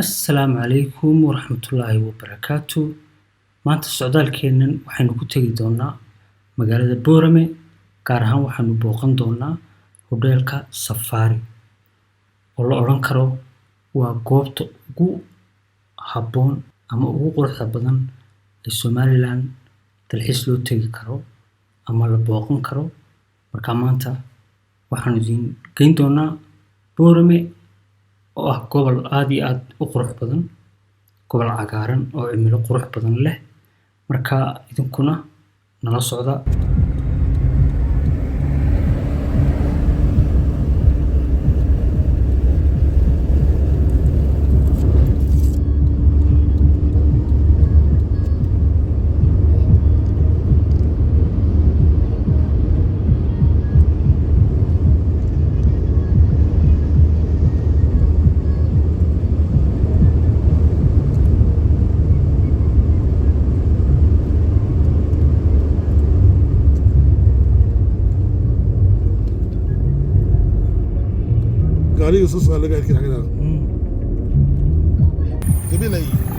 Asalaamu calaykum waraxmatullaahi wabarakaatu. Maanta socdaalkeennan waxaynu ku tegi doonaa magaalada Boorame, gaar ahaan waxaanu booqan doonaa hodheelka Safari oo la odhan karo waa goobta ugu habboon ama ugu quruxda badan ee Somaliland dalxiis loo tegi karo ama la booqan karo. Marka maanta waxaanu idin geyn doonaa Boorame oo ah gobol aad iyo aad u qurux badan, gobol cagaaran oo cimilo qurux badan leh. Marka idinkuna nala socda. गाड़ी उस लगा के रखना कभी नहीं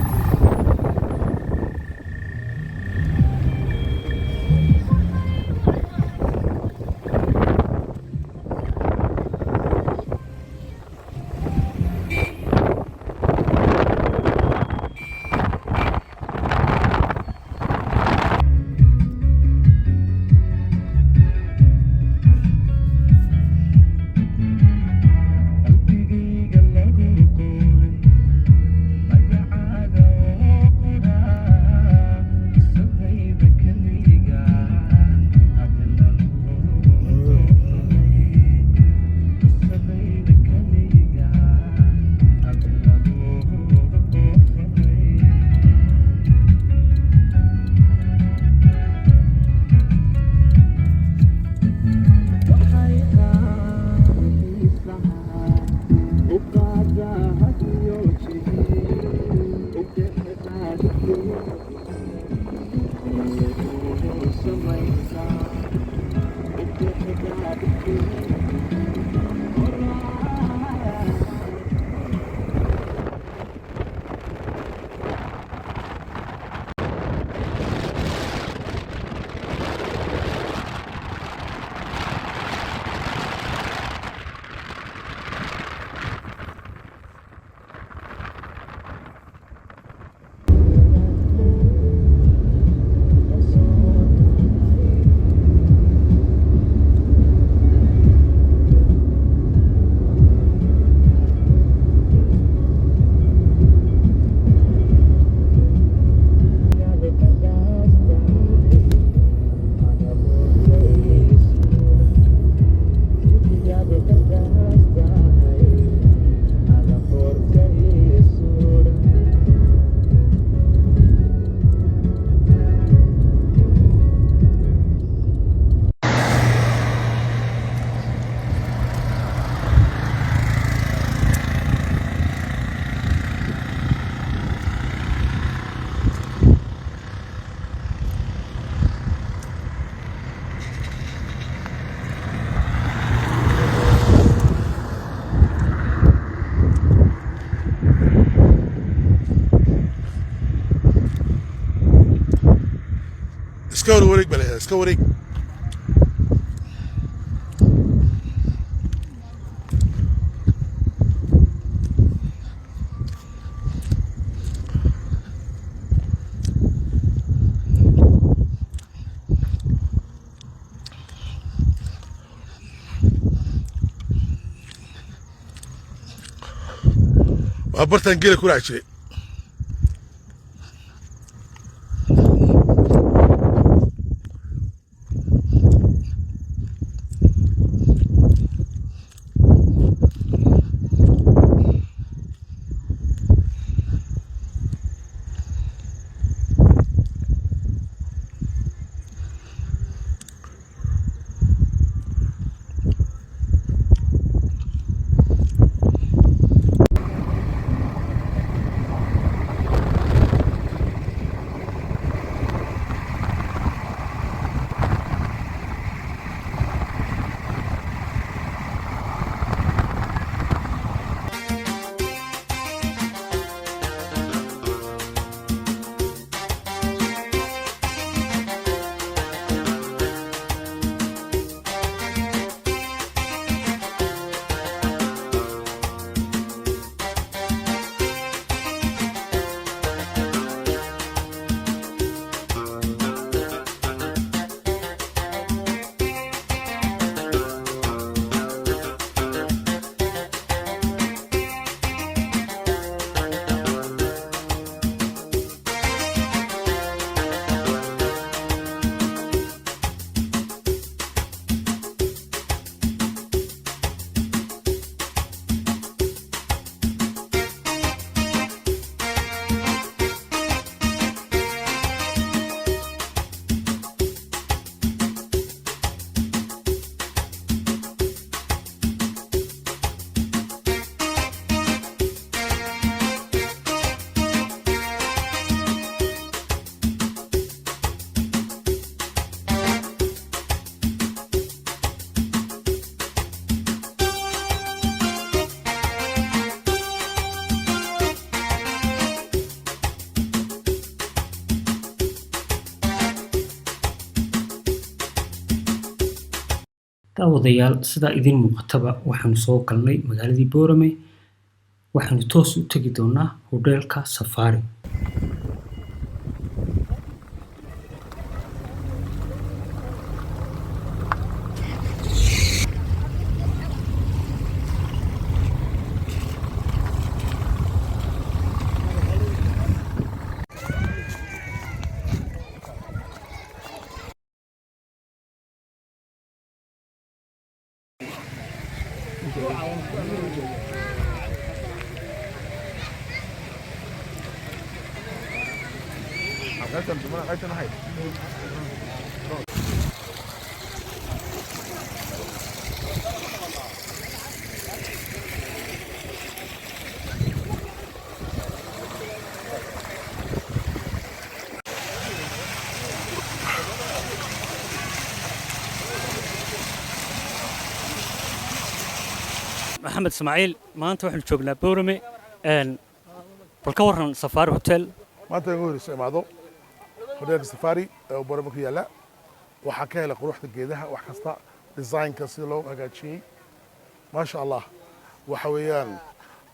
اسكور وريك بلا اسكور وريك عبرت نجيلك كل شيء daawadayaal sidaa idin muuqataba waxaanu soo galnay magaaladii Boorame waxaanu toos u tegi doonaa hoteelka Safari. محمد اسماعيل maanta waxaan joognaa Boorame bal ka waran Safari Hotel maanta ugu horreysay imaado hoteelka Safari oo Boorame ku yaala waxa ka helay quruxda geedaha wax kasta design-ka sida loo hagaajiyay ma sha Allah waxa weeyaan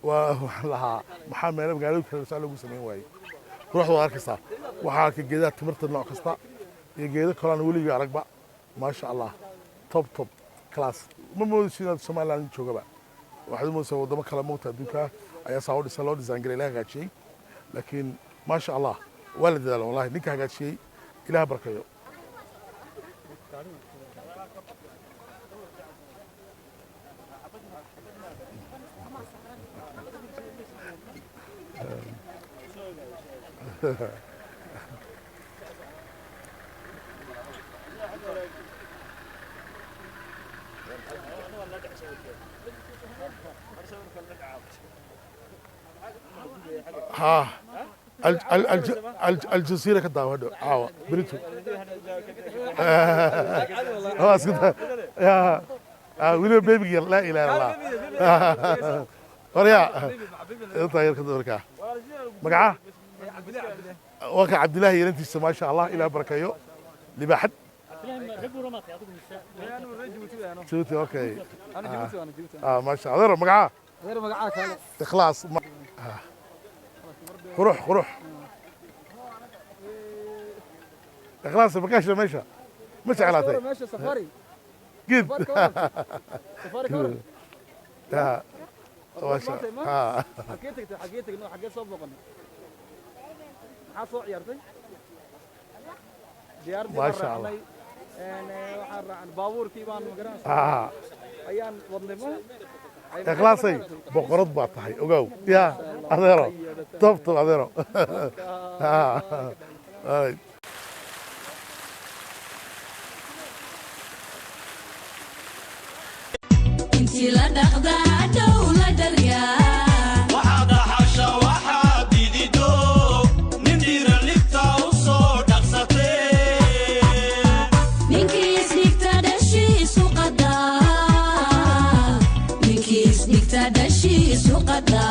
waa maxaa meel magaalada kale lagu sameeyay waay quruxda waa arkaysaa waxa ka geedaha timirta nooc kasta iyo geedo kale aan weliga aragba ma sha Allah top class ma moodaysid Soomaaliland joogaba واحد موسى ودم كلام موت أدوكا أيا سعودي سلودي زانجري لا قاعد شيء لكن ما شاء الله ولد ذا والله نيك قاعد شيء إلى بركة ها الجزيرة كده هذا عاوة بريتو اسكت يا ويلو بيبي لا اله الا الله وريا طير كده بركة مقعه وك عبد الله ينتس ما شاء الله الى بركايو لبحد جبتي اوكي ما شاء الله مقعه غير مقعه خلاص روح خلاص ما كانش ماشي مش علاتي ماشي سفاري قد سفاري كورة لا ما شاء الله حكيتك انه حكيت صوب وقنا حاصو عيارتي ديارتي ما شاء الله انا waxaan raacan baabuurkii baan magaran ayaan wadnay خلاصي بقرض باطحي اوغو يا اذيرو طبط اذيرو انتي لا دغدا دولة دريا وحد حشا وحد يديدو ندير الليبتا وصو دقستي منكي سنيكتا دشي سوقدا منكي سنيكتا دشي سوقدا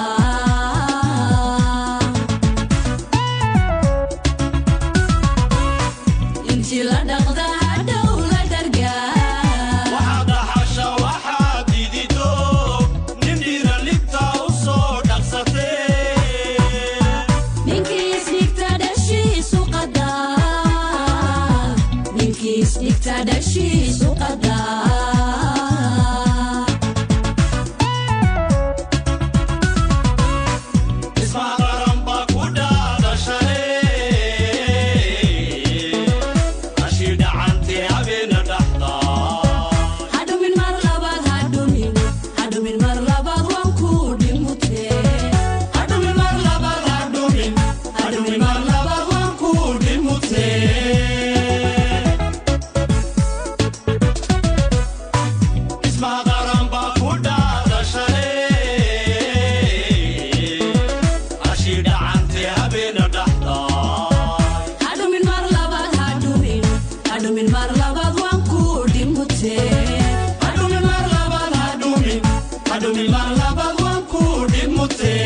انتي لا دغدا دولة دريا وحد حشا وحد يديدو ندير الليبتا وصو دقستي منكي سنيكتا دشي سوقدا منكي سنيكتا دشي سوقدا اسمع غرامبا كودا دشالي رشيد عنتي عبين الدحضة هادو من مرلبات هادو من مرلبات وانكود المتي هادو من مرلبات هادو من مرلبات وانكود الموتي اسمع غرامبا كودا دشالي رشيد عنتي عبين الدحضة هادو من مرلبات هادو من مرلبات وانكود المتي هادو من مرلبات هادو من مرلبات وانكود الموتي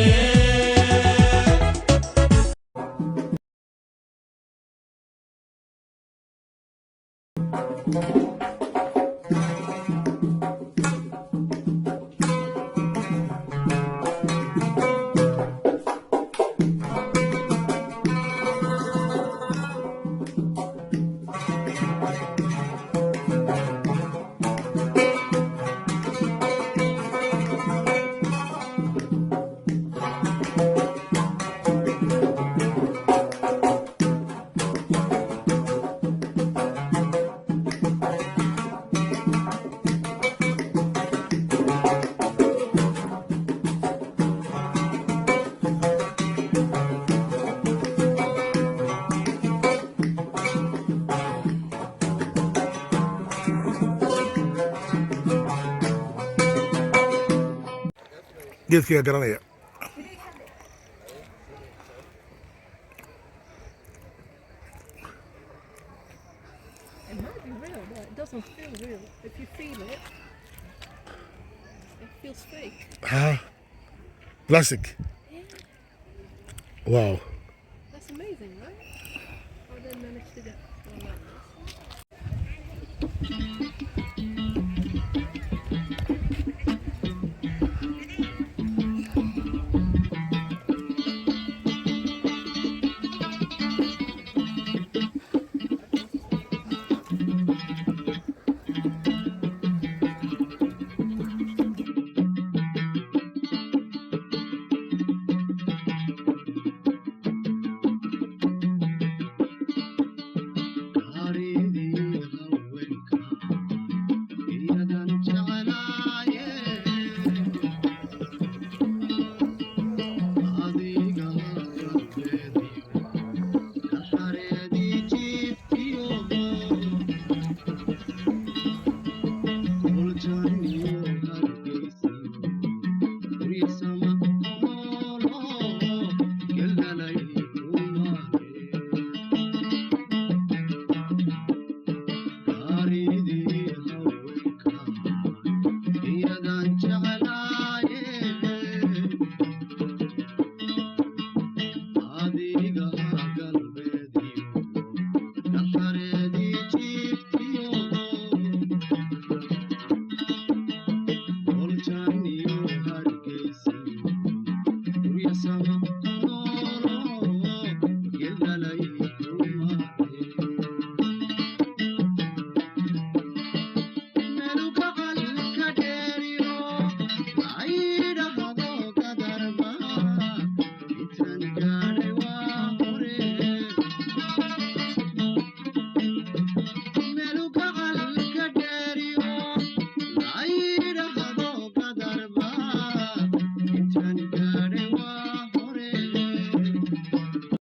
geedkayga garanaya. It might be real, but it doesn't feel real. If you feel it, it feels fake. Plastic. Wow. That's amazing, right? How they managed to get one like this.